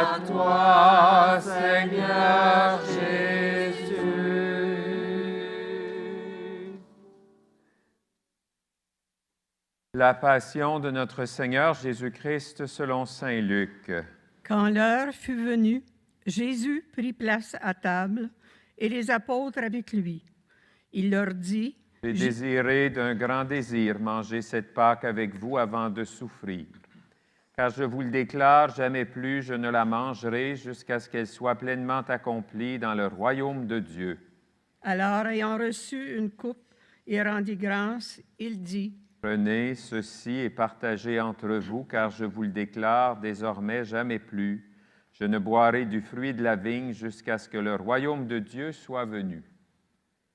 à toi, Seigneur Jésus. La passion de notre Seigneur Jésus-Christ selon saint Luc. Quand l'heure fut venue, Jésus prit place à table et les apôtres avec lui. Il leur dit, « J'ai désiré d'un grand désir manger cette Pâque avec vous avant de souffrir. Car je vous le déclare, jamais plus je ne la mangerai jusqu'à ce qu'elle soit pleinement accomplie dans le royaume de Dieu. » Alors, ayant reçu une coupe et rendit grâce, il dit, « Prenez ceci et partagez entre vous, car je vous le déclare, désormais jamais plus. Je ne boirai du fruit de la vigne jusqu'à ce que le royaume de Dieu soit venu. »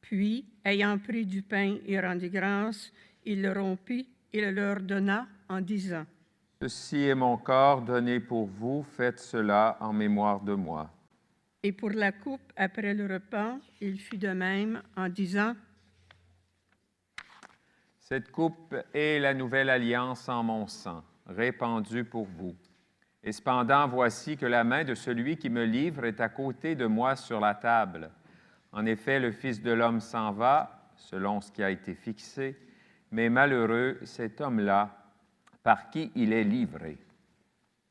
Puis, ayant pris du pain et rendit grâce, il le rompit et le leur donna en disant, « Ceci est mon corps donné pour vous, faites cela en mémoire de moi. » Et pour la coupe, après le repas, il fit de même en disant, « Cette coupe est la nouvelle alliance en mon sang, répandue pour vous. Et cependant, voici que la main de celui qui me livre est à côté de moi sur la table. En effet, le Fils de l'homme s'en va, selon ce qui a été fixé, mais malheureux cet homme-là, par qui il est livré. »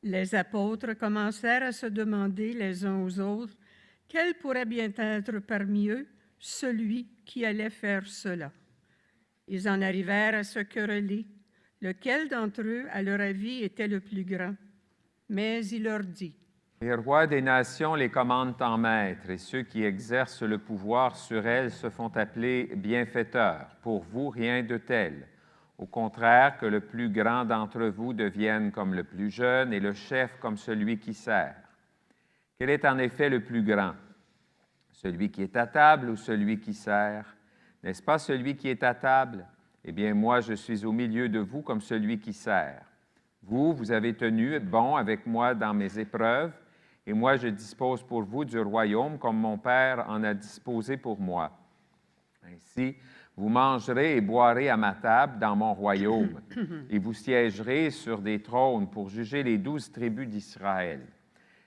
Les apôtres commencèrent à se demander les uns aux autres quel pourrait bien être parmi eux celui qui allait faire cela. Ils en arrivèrent à se quereller, lequel d'entre eux, à leur avis, était le plus grand. Mais il leur dit, « Les rois des nations les commandent en maître, et ceux qui exercent le pouvoir sur elles se font appeler bienfaiteurs. Pour vous, rien de tel. Au contraire, que le plus grand d'entre vous devienne comme le plus jeune et le chef comme celui qui sert. Quel est en effet le plus grand? Celui qui est à table ou celui qui sert? N'est-ce pas celui qui est à table? Eh bien, moi, je suis au milieu de vous comme celui qui sert. Vous avez tenu bon avec moi dans mes épreuves, et moi, je dispose pour vous du royaume comme mon Père en a disposé pour moi. Ainsi, vous mangerez et boirez à ma table dans mon royaume, et vous siégerez sur des trônes pour juger les 12 tribus d'Israël.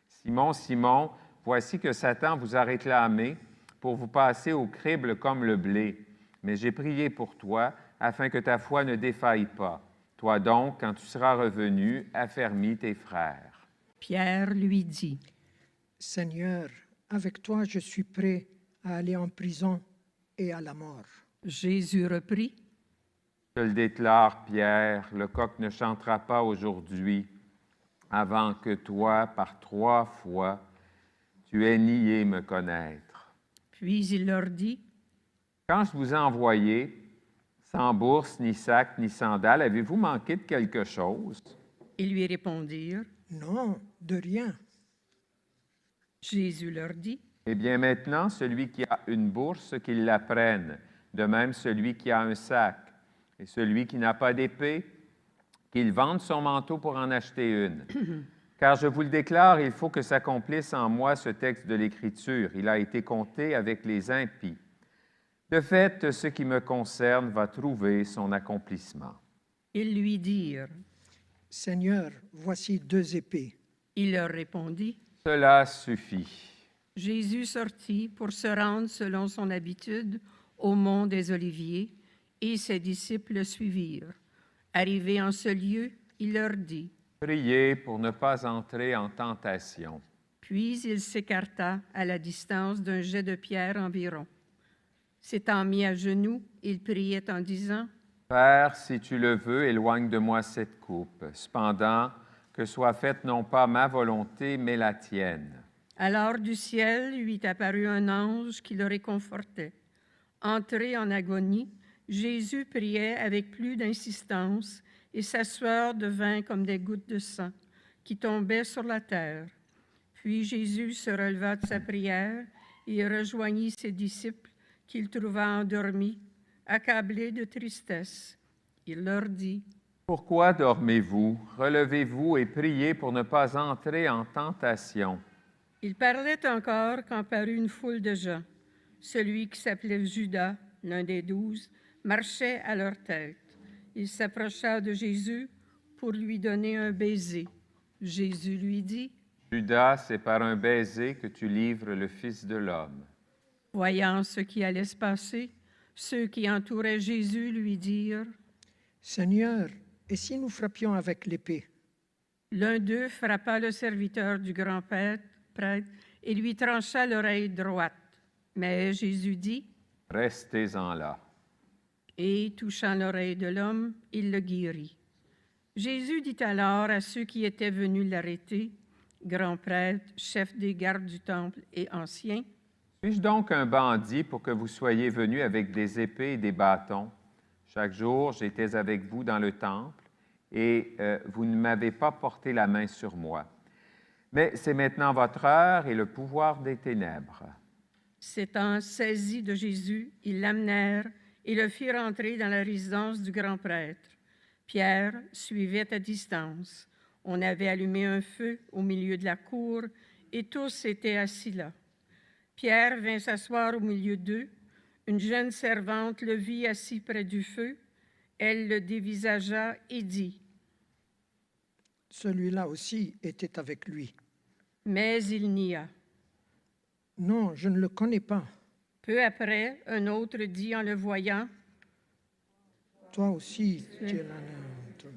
Simon, Simon, voici que Satan vous a réclamé pour vous passer au crible comme le blé. Mais j'ai prié pour toi, afin que ta foi ne défaille pas. Toi donc, quand tu seras revenu, affermis tes frères. » Pierre lui dit, « Seigneur, avec toi je suis prêt à aller en prison et à la mort. » Jésus reprit, « Je le déclare, Pierre, le coq ne chantera pas aujourd'hui avant que toi, par 3 fois, tu aies nié me connaître. » Puis il leur dit, « Quand je vous ai envoyé, sans bourse, ni sac, ni sandales, avez-vous manqué de quelque chose? » Ils lui répondirent, « Non, de rien. » Jésus leur dit, « Eh bien maintenant, celui qui a une bourse, qu'il la prenne, de même celui qui a un sac, et celui qui n'a pas d'épée, qu'il vende son manteau pour en acheter une. Car je vous le déclare, il faut que s'accomplisse en moi ce texte de l'Écriture. Il a été compté avec les impies. De fait, ce qui me concerne va trouver son accomplissement. » Ils lui dirent, « Seigneur, voici 2 épées. » Il leur répondit, « Cela suffit. » Jésus sortit pour se rendre selon son habitude au mont des Oliviers, et ses disciples le suivirent. Arrivé en ce lieu, il leur dit, « Priez pour ne pas entrer en tentation. » Puis il s'écarta à la distance d'un jet de pierre environ. S'étant mis à genoux, il priait en disant, « Père, si tu le veux, éloigne de moi cette coupe. Cependant, que soit faite non pas ma volonté, mais la tienne. » Alors du ciel lui est apparu un ange qui le réconfortait. Entré en agonie, Jésus priait avec plus d'insistance, et sa sueur devint comme des gouttes de sang qui tombaient sur la terre. Puis Jésus se releva de sa prière et rejoignit ses disciples qu'il trouva endormis, accablés de tristesse. Il leur dit, « Pourquoi dormez-vous? Relevez-vous et priez pour ne pas entrer en tentation. » Il parlait encore quand parut une foule de gens. Celui qui s'appelait Judas, l'un des 12, marchait à leur tête. Il s'approcha de Jésus pour lui donner un baiser. Jésus lui dit, Judas, c'est par un baiser que tu livres le Fils de l'homme. Voyant ce qui allait se passer, ceux qui entouraient Jésus lui dirent, « Seigneur, et si nous frappions avec l'épée ?» L'un d'eux frappa le serviteur du grand prêtre et lui trancha l'oreille droite. Mais Jésus dit, « Restez-en là. » Et, touchant l'oreille de l'homme, il le guérit. Jésus dit alors à ceux qui étaient venus l'arrêter, grand prêtre, chef des gardes du temple et anciens, « Suis-je donc un bandit pour que vous soyez venus avec des épées et des bâtons? Chaque jour, j'étais avec vous dans le temple, et vous ne m'avez pas porté la main sur moi. Mais c'est maintenant votre heure et le pouvoir des ténèbres. » S'étant saisis de Jésus, ils l'amenèrent et le firent entrer dans la résidence du grand prêtre. Pierre suivait à distance. On avait allumé un feu au milieu de la cour et tous étaient assis là. Pierre vint s'asseoir au milieu d'eux. Une jeune servante le vit assis près du feu. Elle le dévisagea et dit, « Celui-là aussi était avec lui. » Mais il nia. « Non, je ne le connais pas. » Peu après, un autre dit en le voyant, « Toi aussi, tu es l'un d'entre eux. »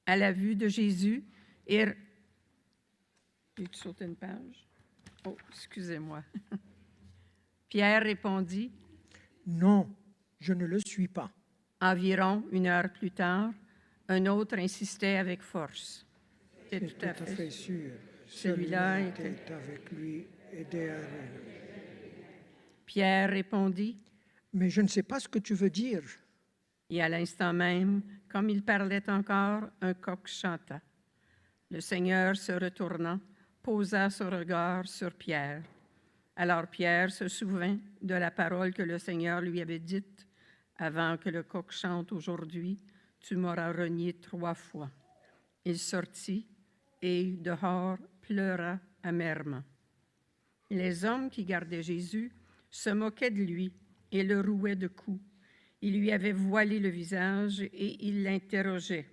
À la vue de Jésus, j'ai sauté une page. Oh, excusez-moi. Pierre répondit, « Non, je ne le suis pas. » Environ 1 heure plus tard, un autre insistait avec force. C'est tout à fait sûr. Celui-là était avec lui et derrière lui. Pierre répondit, « Mais je ne sais pas ce que tu veux dire. » Et à l'instant même, comme il parlait encore, un coq chanta. Le Seigneur, se retournant, posa son regard sur Pierre. Alors Pierre se souvint de la parole que le Seigneur lui avait dite, « Avant que le coq chante aujourd'hui, tu m'auras renié 3 fois. » Il sortit et, dehors, pleura amèrement. Les hommes qui gardaient Jésus se moquaient de lui et le rouaient de coups. Ils lui avaient voilé le visage et ils l'interrogeaient.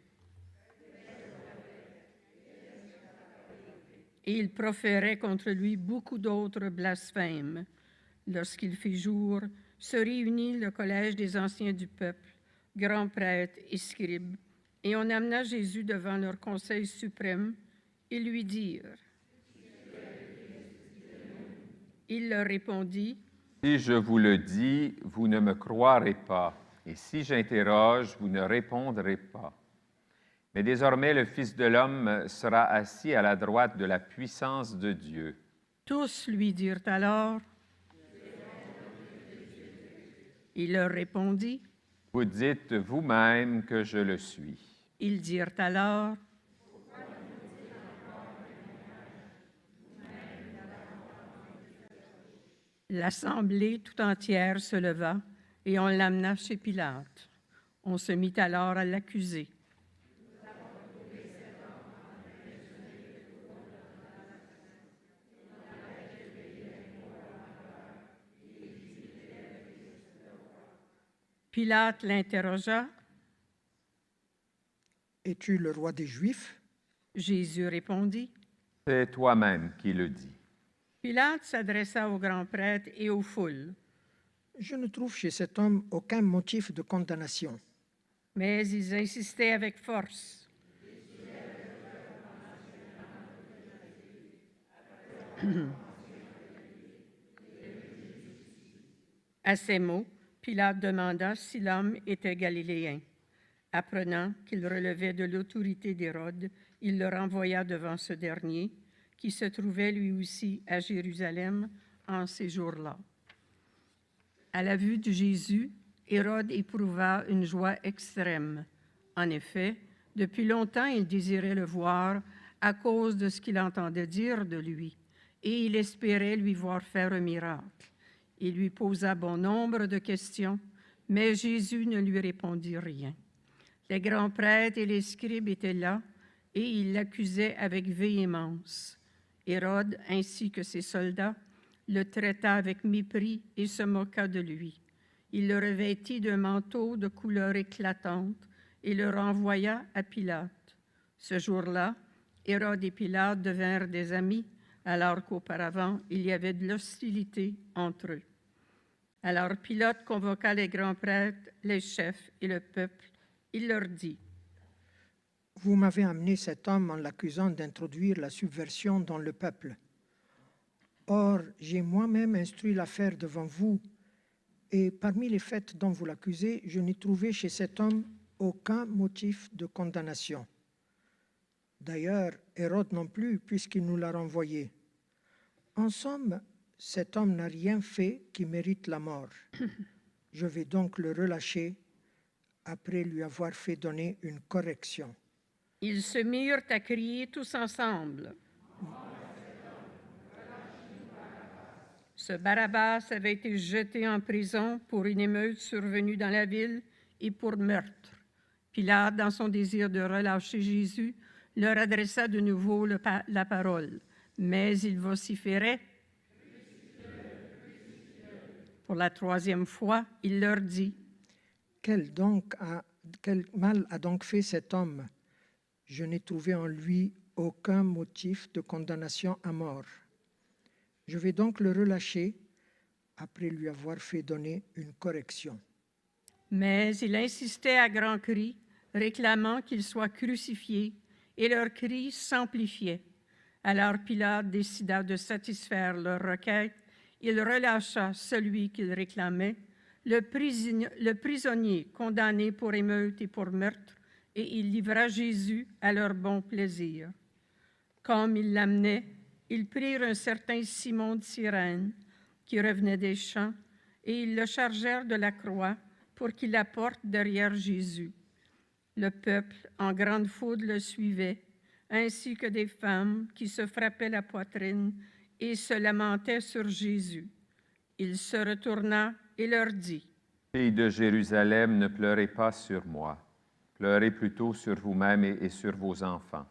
Et ils proféraient contre lui beaucoup d'autres blasphèmes. Lorsqu'il fit jour, se réunit le collège des anciens du peuple, grands prêtres et scribes, et on amena Jésus devant leur conseil suprême et lui dirent. Il leur répondit, « Si je vous le dis, vous ne me croirez pas, et si j'interroge, vous ne répondrez pas. Mais désormais, le Fils de l'homme sera assis à la droite de la puissance de Dieu. » Tous lui dirent alors. Il leur répondit, « Vous dites vous-même que je le suis. » Ils dirent alors, l'assemblée tout entière se leva et on l'amena chez Pilate. On se mit alors à l'accuser. Pilate l'interrogea. « Es-tu le roi des Juifs? » Jésus répondit. « C'est toi-même qui le dis. » Pilate s'adressa aux grands prêtres et aux foules. « Je ne trouve chez cet homme aucun motif de condamnation. » Mais ils insistaient avec force. À ces mots, Pilate demanda si l'homme était galiléen. Apprenant qu'il relevait de l'autorité d'Hérode, il le renvoya devant ce dernier, qui se trouvait lui aussi à Jérusalem en ces jours-là. À la vue de Jésus, Hérode éprouva une joie extrême. En effet, depuis longtemps, il désirait le voir à cause de ce qu'il entendait dire de lui, et il espérait lui voir faire un miracle. Il lui posa bon nombre de questions, mais Jésus ne lui répondit rien. Les grands prêtres et les scribes étaient là, et ils l'accusaient avec véhémence. Hérode, ainsi que ses soldats, le traita avec mépris et se moqua de lui. Il le revêtit d'un manteau de couleur éclatante et le renvoya à Pilate. Ce jour-là, Hérode et Pilate devinrent des amis, alors qu'auparavant, il y avait de l'hostilité entre eux. Alors Pilate convoqua les grands prêtres, les chefs et le peuple. Il leur dit, « Vous m'avez amené cet homme en l'accusant d'introduire la subversion dans le peuple. Or, j'ai moi-même instruit l'affaire devant vous, et parmi les faits dont vous l'accusez, je n'ai trouvé chez cet homme aucun motif de condamnation. D'ailleurs, Hérode non plus, puisqu'il nous l'a renvoyé. En somme, cet homme n'a rien fait qui mérite la mort. Je vais donc le relâcher après lui avoir fait donner une correction. » Ils se mirent à crier tous ensemble. Ce Barabbas avait été jeté en prison pour une émeute survenue dans la ville et pour meurtre. Pilate, dans son désir de relâcher Jésus, leur adressa de nouveau la parole, mais ils vociféraient. Pour la troisième fois, il leur dit, « Quel mal a donc fait cet homme? Je n'ai trouvé en lui aucun motif de condamnation à mort. Je vais donc le relâcher après lui avoir fait donner une correction. » Mais il insistait à grands cris, réclamant qu'il soit crucifié, et leurs cris s'amplifiaient. Alors Pilate décida de satisfaire leur requête. Il relâcha celui qu'il réclamait, le prisonnier condamné pour émeute et pour meurtre, et il livra Jésus à leur bon plaisir. Comme ils l'amenaient, ils prirent un certain Simon de Cyrène, qui revenait des champs, et ils le chargèrent de la croix pour qu'il la porte derrière Jésus. Le peuple, en grande foule, le suivait, ainsi que des femmes qui se frappaient la poitrine et se lamentaient sur Jésus. Il se retourna et leur dit, « Filles de Jérusalem, ne pleurez pas sur moi. Pleurez plutôt sur vous-même et sur vos enfants.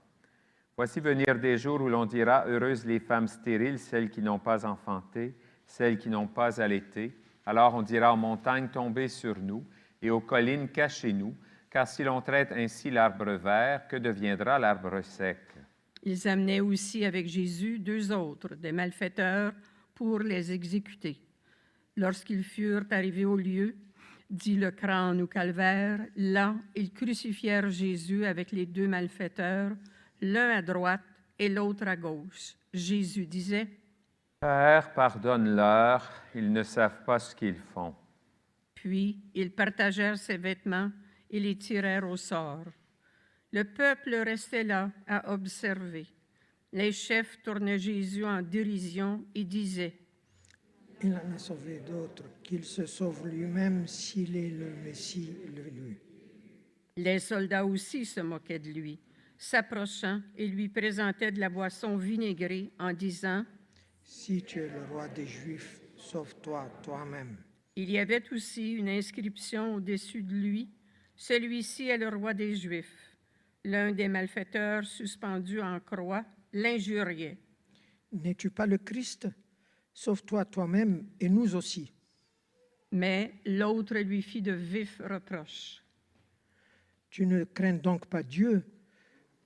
Voici venir des jours où l'on dira, heureuses les femmes stériles, celles qui n'ont pas enfanté, celles qui n'ont pas allaité. Alors on dira aux montagnes, tombez sur nous, et aux collines, cachez-nous, car si l'on traite ainsi l'arbre vert, que deviendra l'arbre sec? » Ils amenaient aussi avec Jésus 2 autres, des malfaiteurs, pour les exécuter. Lorsqu'ils furent arrivés au lieu, dit le crâne au calvaire, là, ils crucifièrent Jésus avec les 2 malfaiteurs, l'un à droite et l'autre à gauche. Jésus disait, « Père, pardonne-leur, ils ne savent pas ce qu'ils font. » Puis ils partagèrent ses vêtements et les tirèrent au sort. Le peuple restait là à observer. Les chefs tournaient Jésus en dérision et disaient, « Il en a sauvé d'autres, qu'il se sauve lui-même s'il est le Messie, lui. » Les soldats aussi se moquaient de lui, s'approchant et lui présentaient de la boisson vinaigrée en disant, « Si tu es le roi des Juifs, sauve-toi toi-même. » Il y avait aussi une inscription au-dessus de lui, « Celui-ci est le roi des Juifs. » L'un des malfaiteurs suspendus en croix l'injuriait. « N'es-tu pas le Christ? Sauve-toi toi-même et nous aussi. » Mais l'autre lui fit de vifs reproches. « Tu ne crains donc pas Dieu?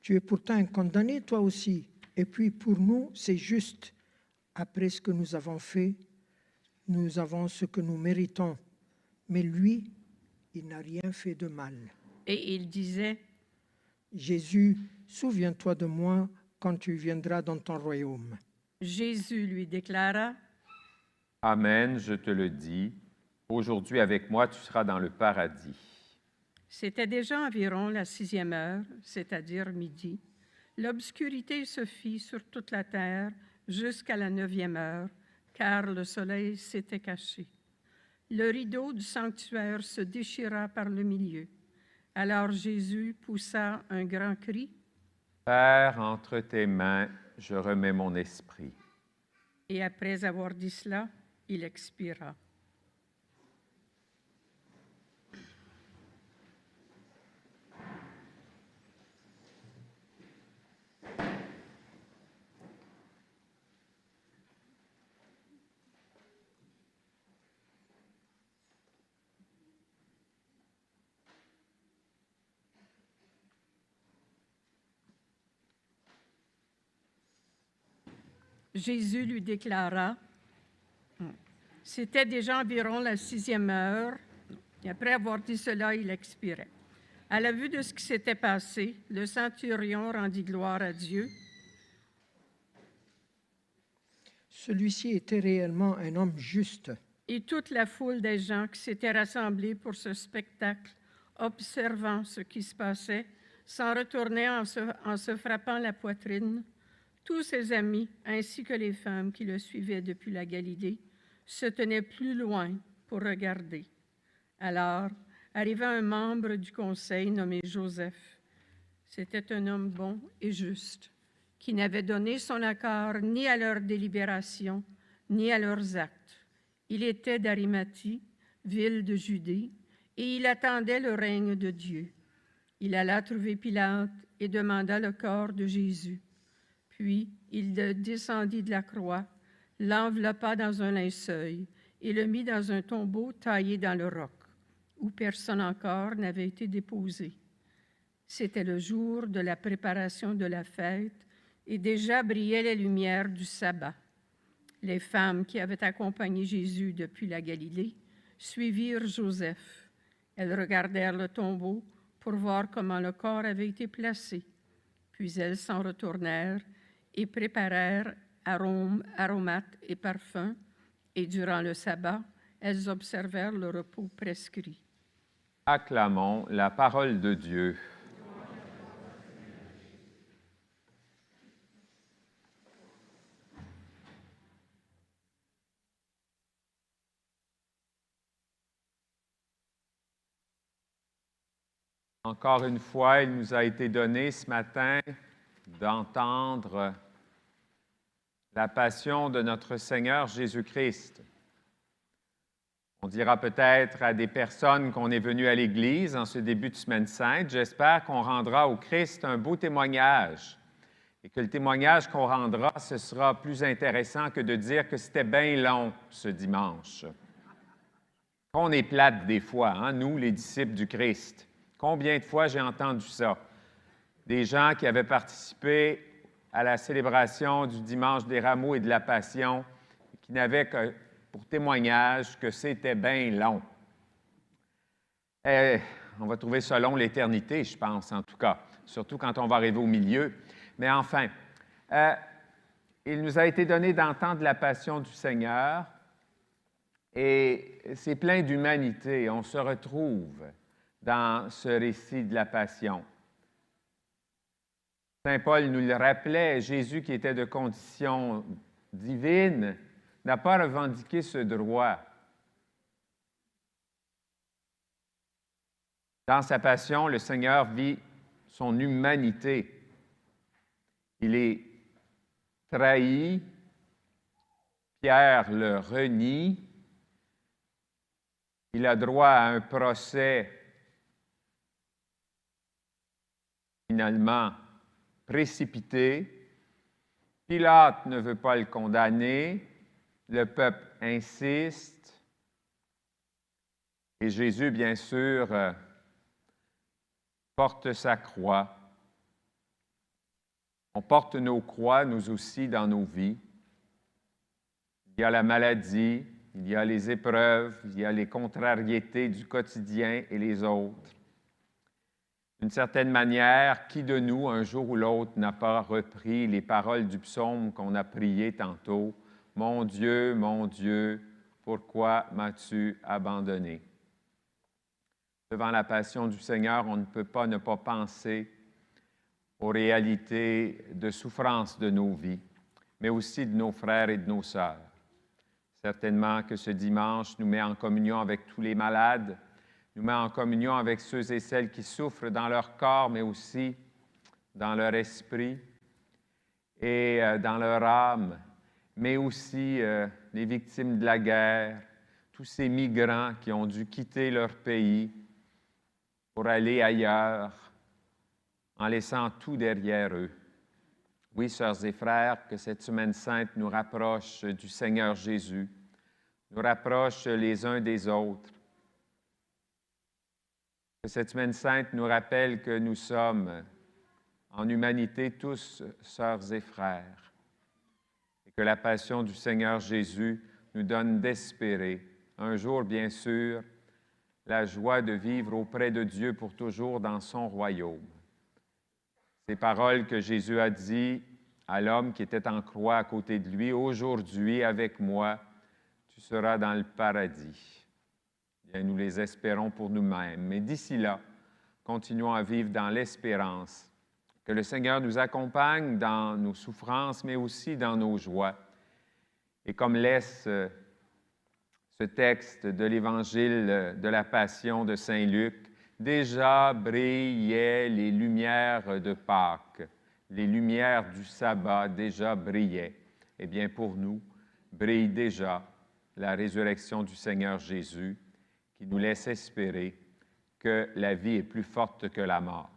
Tu es pourtant un condamné toi aussi. Et puis pour nous, c'est juste. Après ce que nous avons fait, nous avons ce que nous méritons. Mais lui, il n'a rien fait de mal. » Et il disait, « Jésus, souviens-toi de moi quand tu viendras dans ton royaume. » Jésus lui déclara, « Amen, je te le dis, aujourd'hui avec moi tu seras dans le paradis. » C'était déjà environ la 6e heure, c'est-à-dire midi. L'obscurité se fit sur toute la terre jusqu'à la 9e heure, car le soleil s'était caché. Le rideau du sanctuaire se déchira par le milieu. Alors Jésus poussa un grand cri. « Père, entre tes mains, je remets mon esprit. » Et après avoir dit cela, il expira. Jésus lui déclara, c'était déjà environ la 6e heure, et après avoir dit cela, il expirait. À la vue de ce qui s'était passé, le centurion rendit gloire à Dieu. Celui-ci était réellement un homme juste. Et toute la foule des gens qui s'étaient rassemblés pour ce spectacle, observant ce qui se passait, s'en retournaient en se frappant la poitrine. Tous ses amis, ainsi que les femmes qui le suivaient depuis la Galilée, se tenaient plus loin pour regarder. Alors, arriva un membre du conseil nommé Joseph. C'était un homme bon et juste, qui n'avait donné son accord ni à leur délibération, ni à leurs actes. Il était d'Arimathie, ville de Judée, et il attendait le règne de Dieu. Il alla trouver Pilate et demanda le corps de Jésus. Puis il descendit de la croix, l'enveloppa dans un linceul et le mit dans un tombeau taillé dans le roc, où personne encore n'avait été déposé. C'était le jour de la préparation de la fête, et déjà brillaient les lumières du sabbat. Les femmes qui avaient accompagné Jésus depuis la Galilée suivirent Joseph. Elles regardèrent le tombeau pour voir comment le corps avait été placé. Puis elles s'en retournèrent et préparèrent aromates et parfums, et durant le sabbat, elles observèrent le repos prescrit. Acclamons la parole de Dieu. Encore une fois, il nous a été donné ce matin d'entendre la passion de notre Seigneur Jésus-Christ. On dira peut-être à des personnes qu'on est venu à l'Église en ce début de Semaine Sainte, j'espère qu'on rendra au Christ un beau témoignage et que le témoignage qu'on rendra, ce sera plus intéressant que de dire que c'était bien long ce dimanche. On est plate des fois, hein, nous, les disciples du Christ. Combien de fois j'ai entendu ça? Des gens qui avaient participé à la célébration du dimanche des Rameaux et de la Passion, qui n'avaient que pour témoignage que c'était bien long. On va trouver ça long l'éternité, je pense, en tout cas, surtout quand on va arriver au milieu. Mais enfin, il nous a été donné d'entendre la passion du Seigneur et c'est plein d'humanité. On se retrouve dans ce récit de la Passion. Saint Paul nous le rappelait, Jésus qui était de condition divine n'a pas revendiqué ce droit. Dans sa Passion, le Seigneur vit son humanité. Il est trahi, Pierre le renie, il a droit à un procès finalement précipité. Pilate ne veut pas le condamner, le peuple insiste, et Jésus, bien sûr, porte sa croix. On porte nos croix, nous aussi, dans nos vies. Il y a la maladie, il y a les épreuves, il y a les contrariétés du quotidien et les autres. D'une certaine manière, qui de nous, un jour ou l'autre, n'a pas repris les paroles du psaume qu'on a prié tantôt? « Mon Dieu, pourquoi m'as-tu abandonné? » Devant la passion du Seigneur, on ne peut pas ne pas penser aux réalités de souffrance de nos vies, mais aussi de nos frères et de nos sœurs. Certainement que ce dimanche nous met en communion avec tous les malades, nous met en communion avec ceux et celles qui souffrent dans leur corps, mais aussi dans leur esprit et dans leur âme, mais aussi les victimes de la guerre, tous ces migrants qui ont dû quitter leur pays pour aller ailleurs, en laissant tout derrière eux. Oui, sœurs et frères, que cette Semaine sainte nous rapproche du Seigneur Jésus, nous rapproche les uns des autres. Que cette Semaine sainte nous rappelle que nous sommes en humanité tous sœurs et frères, et que la passion du Seigneur Jésus nous donne d'espérer, un jour bien sûr, la joie de vivre auprès de Dieu pour toujours dans son royaume. Ces paroles que Jésus a dites à l'homme qui était en croix à côté de lui, « Aujourd'hui, avec moi, tu seras dans le paradis. » Bien, nous les espérons pour nous-mêmes. Mais d'ici là, continuons à vivre dans l'espérance. Que le Seigneur nous accompagne dans nos souffrances, mais aussi dans nos joies. Et comme laisse ce texte de l'Évangile de la Passion de Saint Luc, déjà brillaient les lumières de Pâques, les lumières du sabbat déjà brillaient. Eh bien, pour nous, brille déjà la résurrection du Seigneur Jésus, qui nous laisse espérer que la vie est plus forte que la mort.